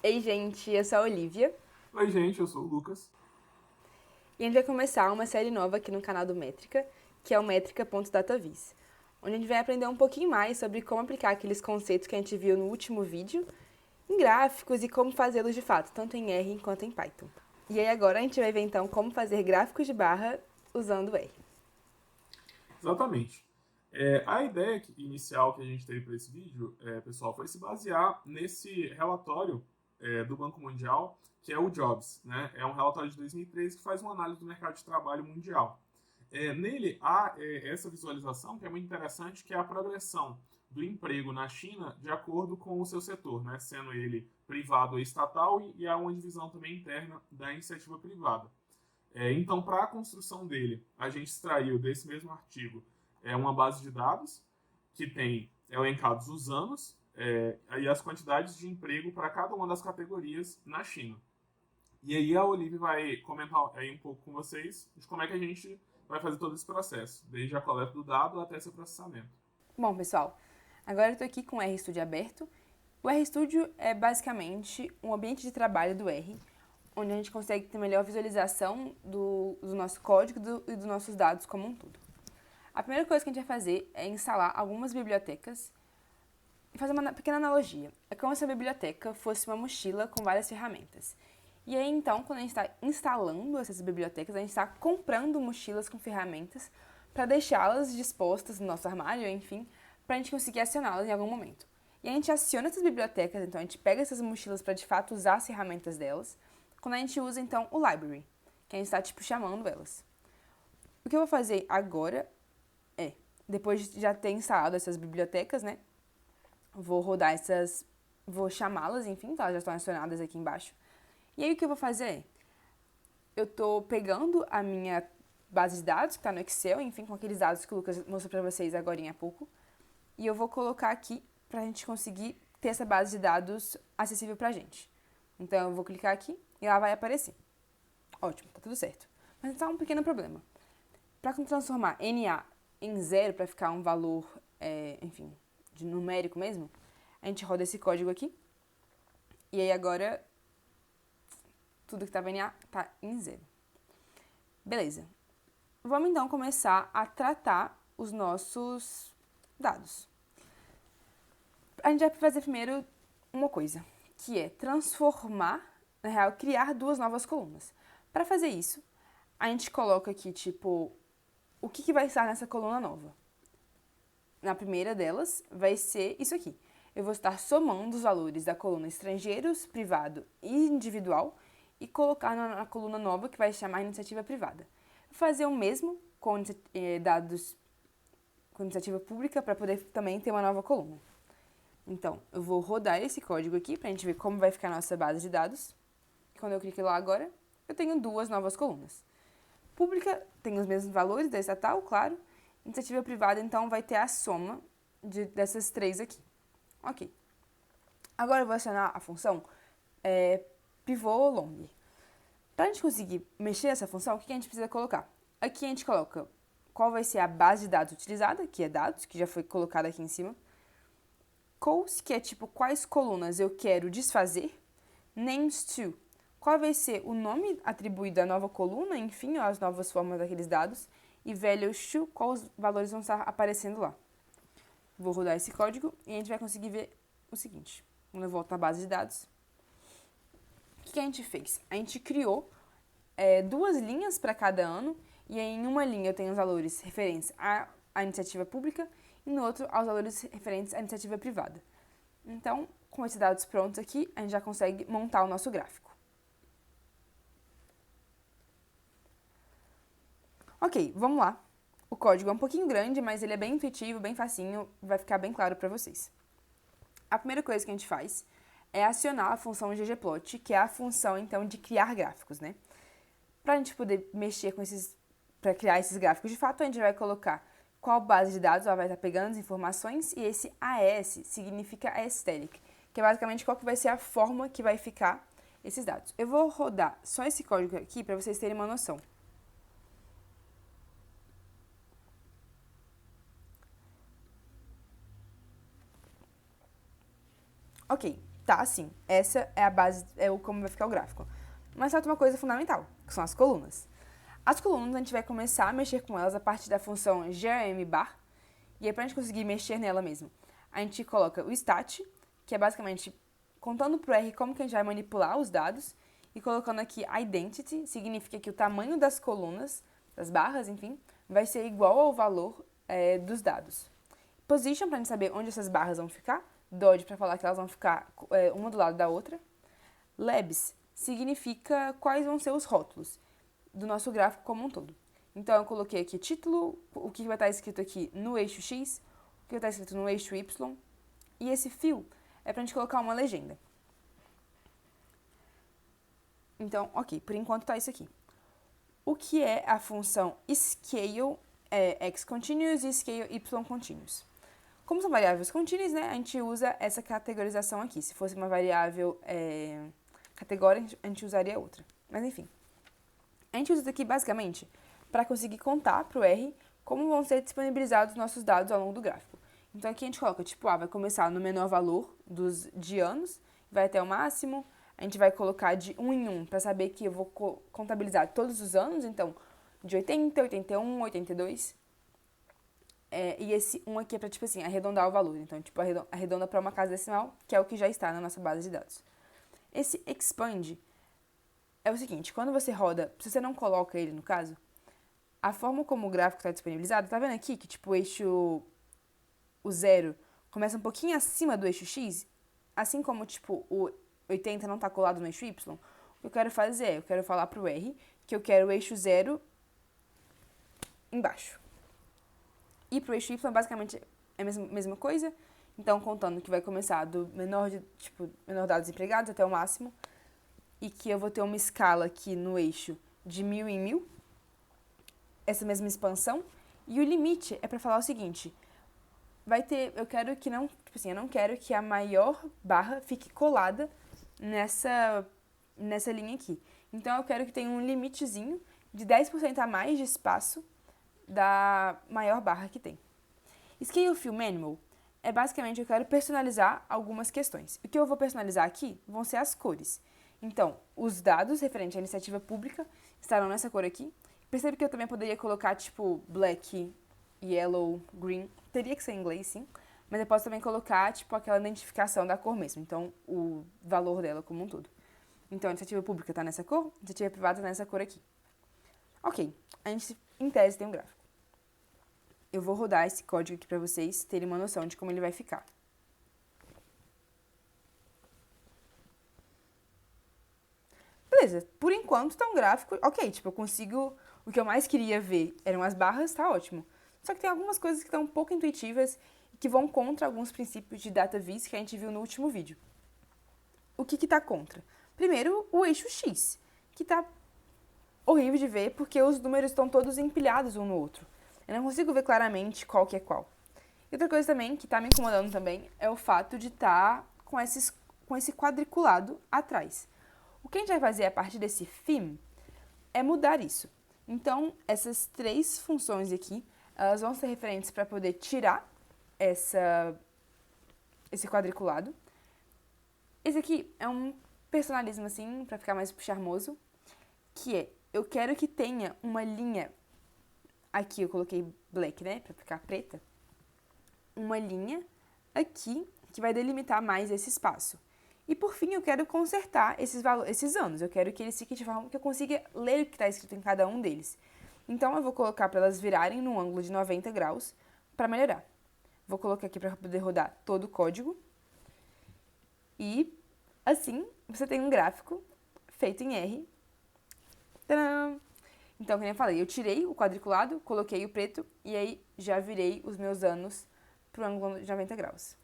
Ei, gente, eu sou a Olivia Oi, gente, eu sou o Lucas. e a gente vai começar uma série nova aqui no canal do Métrica, que é o Métrica.dataviz, onde a gente vai aprender um pouquinho mais sobre como aplicar aqueles conceitos que a gente viu no último vídeo em gráficos e como fazê-los de fato, tanto em R quanto em Python. E aí agora a gente vai ver então como fazer gráficos de barra usando R. Exatamente. A ideia inicial que a gente teve para esse vídeo, pessoal, foi se basear nesse relatório do Banco Mundial, que é o Jobs, né? É um relatório de 2013 que faz uma análise do mercado de trabalho mundial. Nele há essa visualização que é muito interessante, que é a progressão do emprego na China de acordo com o seu setor, né? Sendo ele privado ou estatal, e há uma divisão também interna da iniciativa privada. Então, para a construção dele, a gente extraiu desse mesmo artigo uma base de dados que tem elencados os anos e as quantidades de emprego para cada uma das categorias na China. E aí a Olivia vai comentar aí um pouco com vocês de como é que a gente vai fazer todo esse processo, desde a coleta do dado até seu processamento. Bom, pessoal, agora eu estou aqui com o RStudio aberto. O RStudio é basicamente um ambiente de trabalho do R, onde a gente consegue ter melhor visualização do nosso código e dos nossos dados como um todo. A primeira coisa que a gente vai fazer é instalar algumas bibliotecas e fazer uma pequena analogia. É como se a biblioteca fosse uma mochila com várias ferramentas. E aí, então, quando a gente está instalando essas bibliotecas, a gente está comprando mochilas com ferramentas para deixá-las dispostas no nosso armário, enfim, para a gente conseguir acioná-las em algum momento. E a gente aciona essas bibliotecas, então a gente pega essas mochilas para de fato usar as ferramentas delas, quando a gente usa então o library, que a gente está tipo chamando elas. O que eu vou fazer agora é, depois de já ter instalado essas bibliotecas, né, vou chamá-las, enfim, tá, elas já estão acionadas aqui embaixo. E aí o que eu vou fazer é, eu tô pegando a minha base de dados, que tá no Excel, enfim, com aqueles dados que o Lucas mostrou pra vocês agora há pouco, e eu vou colocar aqui pra gente conseguir ter essa base de dados acessível pra gente. Então eu vou clicar aqui e ela vai aparecer. Ótimo, tá tudo certo. Mas tá um pequeno problema. Para transformar NA em zero, para ficar um valor, enfim, de numérico mesmo, a gente roda esse código aqui. E aí agora, tudo que estava em NA está em zero. Beleza. Vamos então começar a tratar os nossos dados. A gente vai fazer primeiro uma coisa, que é transformar, na real, criar duas novas colunas. Para fazer isso, a gente coloca aqui, tipo, o que vai estar nessa coluna nova. Na primeira delas, vai ser isso aqui. Eu vou estar somando os valores da coluna estrangeiros, privado e individual e colocar na coluna nova, que vai chamar iniciativa privada. Vou fazer o mesmo com dados com iniciativa pública para poder também ter uma nova coluna. Então, eu vou rodar esse código aqui para a gente ver como vai ficar a nossa base de dados. Quando eu clico lá agora, eu tenho duas novas colunas. Pública tem os mesmos valores da estatal, claro. Iniciativa privada, então, vai ter a soma dessas três aqui. Ok. Agora eu vou acionar a função pivot long. Para a gente conseguir mexer essa função, o que a gente precisa colocar? Aqui a gente coloca qual vai ser a base de dados utilizada, que é dados, que já foi colocada aqui em cima. Calls, que é tipo quais colunas eu quero desfazer. Names to, qual vai ser o nome atribuído à nova coluna, enfim, as novas formas daqueles dados. E values to, quais valores vão estar aparecendo lá. Vou rodar esse código e a gente vai conseguir ver o seguinte. Quando eu volto na base de dados, o que a gente fez? A gente criou duas linhas para cada ano, e aí em uma linha eu tenho os valores referentes à iniciativa pública e no outro aos valores referentes à iniciativa privada. Então, com esses dados prontos aqui, a gente já consegue montar o nosso gráfico. Ok, vamos lá. O código é um pouquinho grande, mas ele é bem intuitivo, bem facinho, vai ficar bem claro para vocês. A primeira coisa que a gente faz é acionar a função ggplot, que é a função, então, de criar gráficos, né? Para a gente poder mexer com para criar esses gráficos de fato, a gente vai colocar qual base de dados ela vai estar pegando as informações, e esse AS significa aesthetic, que é basicamente qual que vai ser a forma que vai ficar esses dados. Eu vou rodar só esse código aqui para vocês terem uma noção. Ok, tá assim. Essa é a base, como vai ficar o gráfico. Mas falta uma coisa fundamental, que são as colunas. As colunas, a gente vai começar a mexer com elas a partir da função geom_bar. E aí, pra gente conseguir mexer nela mesmo, a gente coloca o stat, que é basicamente contando pro R como que a gente vai manipular os dados, e colocando aqui identity, significa que o tamanho das colunas, das barras, enfim, vai ser igual ao valor dos dados. Position, pra gente saber onde essas barras vão ficar. Dodge, para falar que elas vão ficar uma do lado da outra. Labs significa quais vão ser os rótulos do nosso gráfico como um todo. Então, eu coloquei aqui título, o que vai estar escrito aqui no eixo X, o que vai estar escrito no eixo Y, e esse fio é para a gente colocar uma legenda. Então, ok, por enquanto está isso aqui. O que é a função scale x continuous e scale y continuous? Como são variáveis contínuas, né, a gente usa essa categorização aqui. Se fosse uma variável categórica, a gente usaria outra. Mas, enfim. A gente usa isso aqui, basicamente, para conseguir contar para o R como vão ser disponibilizados os nossos dados ao longo do gráfico. Então, aqui a gente coloca, tipo, vai começar no menor valor de anos, vai até o máximo. A gente vai colocar de 1 em 1 para saber que eu vou contabilizar todos os anos. Então, de 80, 81, 82. E esse 1 aqui é para, tipo assim, arredondar o valor. Então, tipo, arredonda para uma casa decimal, que é o que já está na nossa base de dados. Esse expand é o seguinte, quando você roda, se você não coloca ele no caso, a forma como o gráfico está disponibilizado, tá vendo aqui que tipo o 0 começa um pouquinho acima do eixo X, assim como tipo o 80 não está colado no eixo Y, o que eu quero fazer eu quero falar para o R que eu quero o eixo 0 embaixo. E para o eixo Y basicamente é a mesma coisa, então contando que vai começar do menor dados empregados até o máximo, e que eu vou ter uma escala aqui no eixo de 1000 em 1000, essa mesma expansão, e o limite é para falar o seguinte, eu não quero que a maior barra fique colada nessa linha aqui. Então, eu quero que tenha um limitezinho de 10% a mais de espaço da maior barra que tem. Scale Fill Manual é basicamente, eu quero personalizar algumas questões. O que eu vou personalizar aqui vão ser as cores. Então, os dados referentes à iniciativa pública estarão nessa cor aqui. Percebe que eu também poderia colocar, tipo, black, yellow, green. Teria que ser em inglês, sim. Mas eu posso também colocar, tipo, aquela identificação da cor mesmo. Então, o valor dela como um todo. Então, a iniciativa pública está nessa cor, a iniciativa privada está nessa cor aqui. Ok, a gente, em tese, tem um gráfico. Eu vou rodar esse código aqui para vocês terem uma noção de como ele vai ficar. Beleza, por enquanto tá um gráfico, ok, tipo, eu consigo, o que eu mais queria ver eram as barras, tá ótimo. Só que tem algumas coisas que estão um pouco intuitivas e que vão contra alguns princípios de data viz que a gente viu no último vídeo. O que tá contra? Primeiro, o eixo X, que tá horrível de ver porque os números estão todos empilhados um no outro. Eu não consigo ver claramente qual que é qual. E outra coisa também, que tá me incomodando também, é o fato de estar com esse quadriculado atrás. O que a gente vai fazer a partir desse theme é mudar isso. Então, essas 3 funções aqui, elas vão ser referentes para poder tirar esse quadriculado. Esse aqui é um personalismo, assim, para ficar mais charmoso, que é, eu quero que tenha uma linha, aqui eu coloquei black, né, para ficar preta, uma linha aqui que vai delimitar mais esse espaço. E, por fim, eu quero consertar esses anos. Eu quero que eles fiquem de forma que eu consiga ler o que está escrito em cada um deles. Então, eu vou colocar para elas virarem num ângulo de 90 graus para melhorar. Vou colocar aqui para poder rodar todo o código. E, assim, você tem um gráfico feito em R. Tadã! Então, como eu falei, eu tirei o quadriculado, coloquei o preto e aí já virei os meus anos para o ângulo de 90 graus.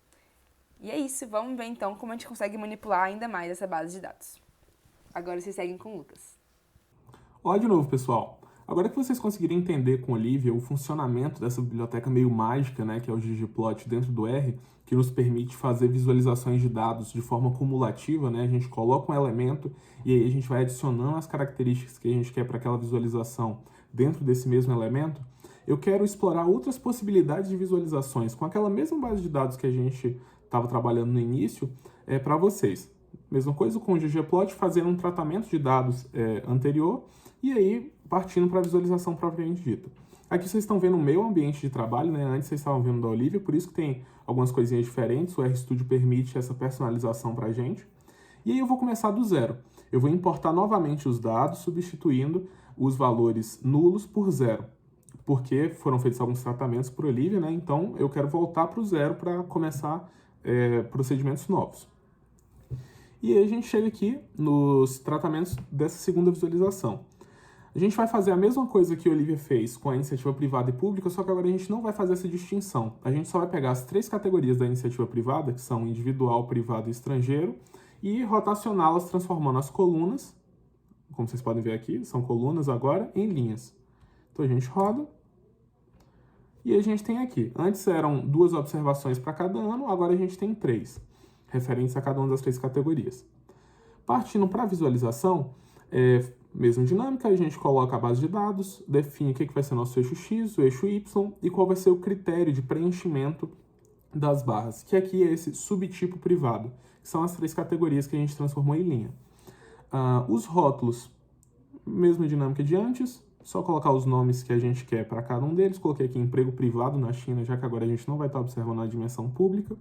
E é isso, vamos ver então como a gente consegue manipular ainda mais essa base de dados. Agora vocês seguem com o Lucas. Olá de novo, pessoal. Agora que vocês conseguiram entender com Olivia o funcionamento dessa biblioteca meio mágica, né, que é o ggplot dentro do R, que nos permite fazer visualizações de dados de forma cumulativa, né, a gente coloca um elemento e aí a gente vai adicionando as características que a gente quer para aquela visualização dentro desse mesmo elemento, eu quero explorar outras possibilidades de visualizações com aquela mesma base de dados que a gente estava trabalhando no início, para vocês. Mesma coisa com o ggplot, fazendo um tratamento de dados anterior e aí partindo para a visualização propriamente dita. Aqui vocês estão vendo o meu ambiente de trabalho, né? Antes vocês estavam vendo da Olivia, por isso que tem algumas coisinhas diferentes. O RStudio permite essa personalização para a gente. E aí eu vou começar do zero. Eu vou importar novamente os dados, substituindo os valores nulos por zero, porque foram feitos alguns tratamentos por Olivia, né? Então eu quero voltar para o zero para começar procedimentos novos. E aí a gente chega aqui nos tratamentos dessa segunda visualização. A gente vai fazer a mesma coisa que a Olivia fez com a iniciativa privada e pública, só que agora a gente não vai fazer essa distinção. A gente só vai pegar as 3 categorias da iniciativa privada, que são individual, privado e estrangeiro, e rotacioná-las transformando as colunas, como vocês podem ver aqui, são colunas agora, em linhas. Então a gente roda, e a gente tem aqui. Antes eram 2 observações para cada ano, agora a gente tem 3, referentes a cada uma das 3 categorias. Partindo para a visualização, mesma dinâmica, a gente coloca a base de dados, define o que vai ser nosso eixo X, o eixo Y, e qual vai ser o critério de preenchimento das barras, que aqui é esse subtipo privado, que são as 3 categorias que a gente transformou em linha. Os rótulos, mesma dinâmica de antes, só colocar os nomes que a gente quer para cada um deles. Coloquei aqui emprego privado na China, já que agora a gente não vai estar observando a dimensão pública.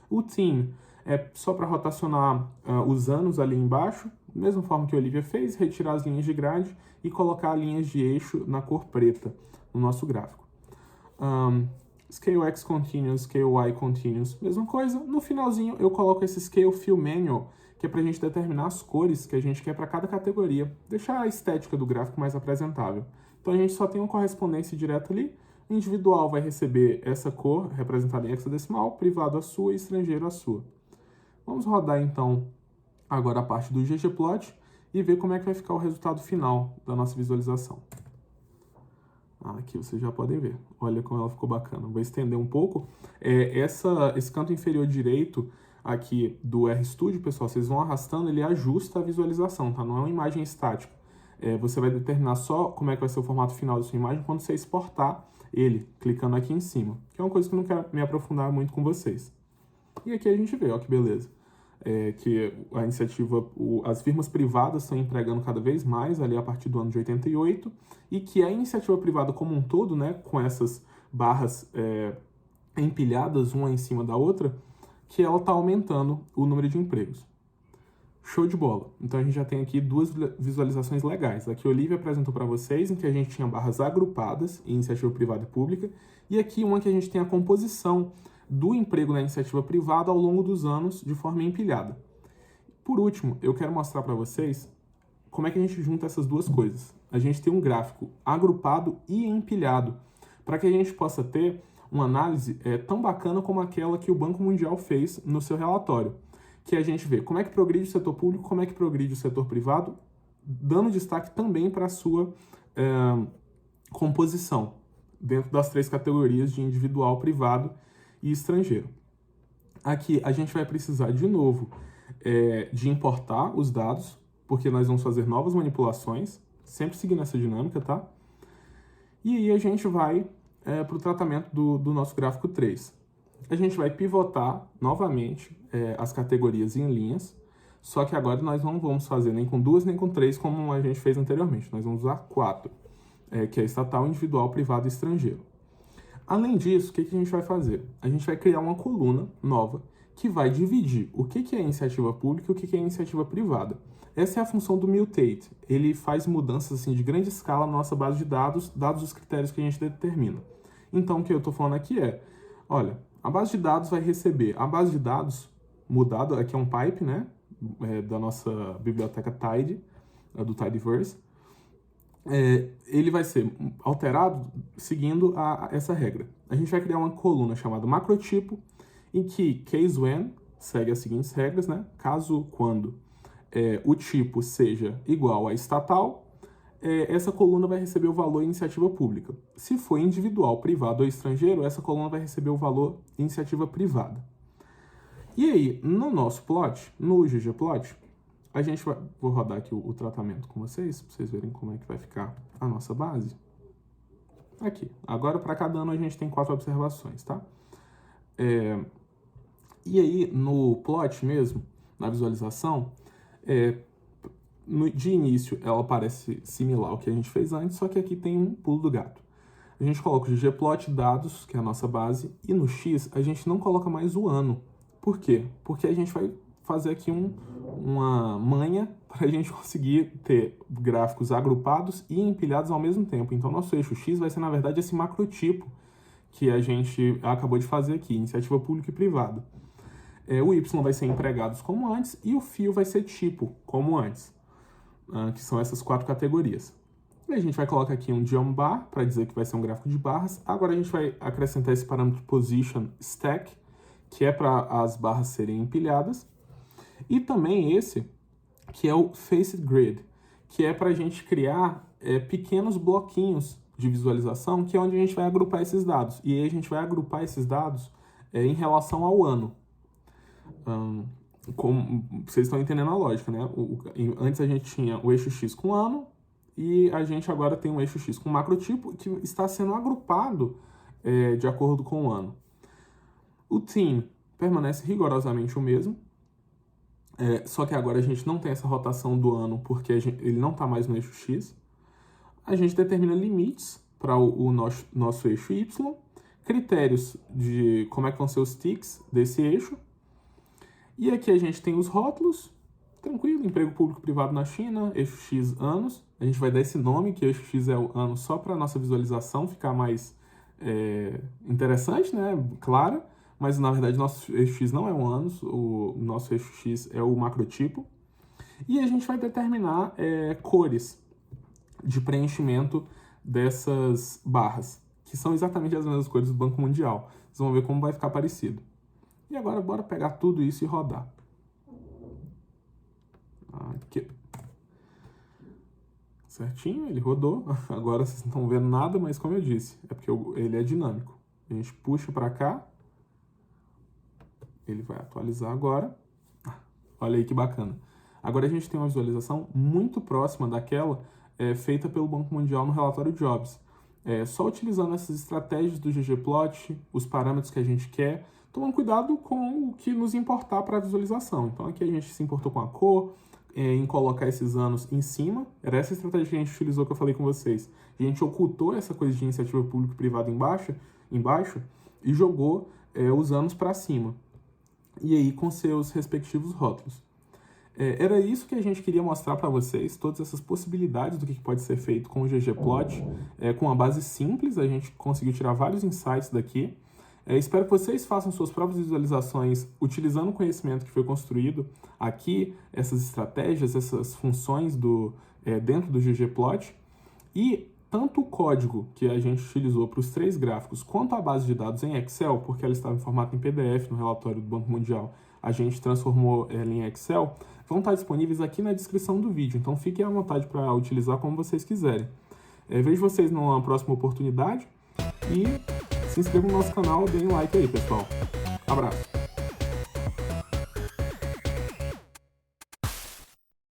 O team é só para rotacionar os anos ali embaixo, mesma forma que a Olivia fez, retirar as linhas de grade e colocar linhas de eixo na cor preta no nosso gráfico. Scale X Continuous, Scale Y Continuous, mesma coisa. No finalzinho eu coloco esse Scale Fill Manual, que é para a gente determinar as cores que a gente quer para cada categoria, deixar a estética do gráfico mais apresentável. Então a gente só tem uma correspondência direta ali. O individual vai receber essa cor representada em hexadecimal, privado a sua e estrangeiro a sua. Vamos rodar então agora a parte do ggplot e ver como é que vai ficar o resultado final da nossa visualização. Aqui vocês já podem ver. Olha como ela ficou bacana. Vou estender um pouco. Esse canto inferior direito aqui do RStudio, pessoal, vocês vão arrastando, ele ajusta a visualização, tá? Não é uma imagem estática. Você vai determinar só como é que vai ser o formato final da sua imagem quando você exportar ele, clicando aqui em cima. Que é uma coisa que eu não quero me aprofundar muito com vocês. E aqui a gente vê, ó, que beleza. Que a iniciativa, as firmas privadas estão empregando cada vez mais ali a partir do ano de 88 e que a iniciativa privada como um todo, né, com essas barras empilhadas uma em cima da outra, que ela está aumentando o número de empregos. Show de bola! Então a gente já tem aqui 2 visualizações legais. Aqui a Olivia apresentou para vocês, em que a gente tinha barras agrupadas em iniciativa privada e pública, e aqui uma que a gente tem a composição do emprego na iniciativa privada ao longo dos anos de forma empilhada. Por último, eu quero mostrar para vocês como é que a gente junta essas 2 coisas. A gente tem um gráfico agrupado e empilhado, para que a gente possa ter uma análise tão bacana como aquela que o Banco Mundial fez no seu relatório, que a gente vê como é que progride o setor público, como é que progride o setor privado, dando destaque também para a sua composição, dentro das 3 categorias de individual, privado e estrangeiro. Aqui a gente vai precisar de novo de importar os dados, porque nós vamos fazer novas manipulações, sempre seguindo essa dinâmica, tá? E aí a gente vai para o tratamento do nosso gráfico 3. A gente vai pivotar novamente as categorias em linhas, só que agora nós não vamos fazer nem com 2 nem com 3 como a gente fez anteriormente, nós vamos usar 4, que é estatal, individual, privado e estrangeiro. Além disso, o que a gente vai fazer? A gente vai criar uma coluna nova que vai dividir o que é iniciativa pública e o que é iniciativa privada. Essa é a função do mutate. Ele faz mudanças assim, de grande escala na nossa base de dados, dados os critérios que a gente determina. Então, o que eu estou falando aqui olha, a base de dados vai receber a base de dados mudada, aqui é um pipe, né, da nossa biblioteca Tide, do Tidyverse. Ele vai ser alterado seguindo essa regra. A gente vai criar uma coluna chamada macrotipo, em que case when segue as seguintes regras, né? Caso quando o tipo seja igual a estatal, essa coluna vai receber o valor iniciativa pública. Se for individual, privado ou estrangeiro, essa coluna vai receber o valor iniciativa privada. E aí, no nosso plot, no ggplot, a gente vai... Vou rodar aqui o tratamento com vocês, para vocês verem como é que vai ficar a nossa base. Aqui. Agora, para cada ano, a gente tem 4 observações, tá? E aí, no plot mesmo, na visualização, de início ela parece similar ao que a gente fez antes, só que aqui tem um pulo do gato. A gente coloca o ggplot dados, que é a nossa base, e no X a gente não coloca mais o ano. Por quê? Porque a gente vai fazer aqui uma manha para a gente conseguir ter gráficos agrupados e empilhados ao mesmo tempo. Então, nosso eixo X vai ser, na verdade, esse macrotipo que a gente acabou de fazer aqui, iniciativa pública e privada. O Y vai ser empregados como antes e o fio vai ser tipo, como antes, que são essas 4 categorias. E a gente vai colocar aqui um geom bar para dizer que vai ser um gráfico de barras. Agora a gente vai acrescentar esse parâmetro position stack, que é para as barras serem empilhadas. E também esse, que é o faced grid, que é para a gente criar pequenos bloquinhos de visualização, que é onde a gente vai agrupar esses dados. E aí a gente vai agrupar esses dados em relação ao ano. Como vocês estão entendendo a lógica, né? Antes a gente tinha o eixo X com ano e a gente agora tem um eixo X com macrotipo que está sendo agrupado de acordo com o ano. O theme permanece rigorosamente o mesmo, só que agora a gente não tem essa rotação do ano porque ele não está mais no eixo X. A gente determina limites para o nosso eixo Y, critérios de como é que vão ser os ticks desse eixo. E aqui a gente tem os rótulos, tranquilo, emprego público-privado na China, eixo X anos. A gente vai dar esse nome, que eixo X é o ano, só para a nossa visualização ficar mais interessante, né? Clara. Mas, na verdade, nosso eixo X não é um anos, o nosso eixo X é o macrotipo. E a gente vai determinar cores de preenchimento dessas barras, que são exatamente as mesmas cores do Banco Mundial. Vocês vão ver como vai ficar parecido. E agora, bora pegar tudo isso e rodar. Aqui. Certinho, ele rodou. Agora vocês não estão vendo nada, mas como eu disse, é porque ele é dinâmico. A gente puxa para cá. Ele vai atualizar agora. Olha aí que bacana. Agora a gente tem uma visualização muito próxima daquela feita pelo Banco Mundial no relatório Jobs. Só utilizando essas estratégias do ggplot, os parâmetros que a gente quer, tomando cuidado com o que nos importar para a visualização. Então aqui a gente se importou com a cor, em colocar esses anos em cima. Era essa estratégia que a gente utilizou que eu falei com vocês. A gente ocultou essa coisa de iniciativa pública e privada embaixo e jogou os anos para cima. E aí com seus respectivos rótulos. Era isso que a gente queria mostrar para vocês, todas essas possibilidades do que pode ser feito com o ggplot. Com uma base simples, a gente conseguiu tirar vários insights daqui. Espero que vocês façam suas próprias visualizações utilizando o conhecimento que foi construído aqui, essas estratégias, essas funções dentro do ggplot. E tanto o código que a gente utilizou para os 3 gráficos, quanto a base de dados em Excel, porque ela estava em formato em PDF no relatório do Banco Mundial, a gente transformou ela em Excel, vão estar disponíveis aqui na descrição do vídeo. Então fiquem à vontade para utilizar como vocês quiserem. Vejo vocês numa próxima oportunidade e se inscrevam no nosso canal, deem um like aí, pessoal. Abraço!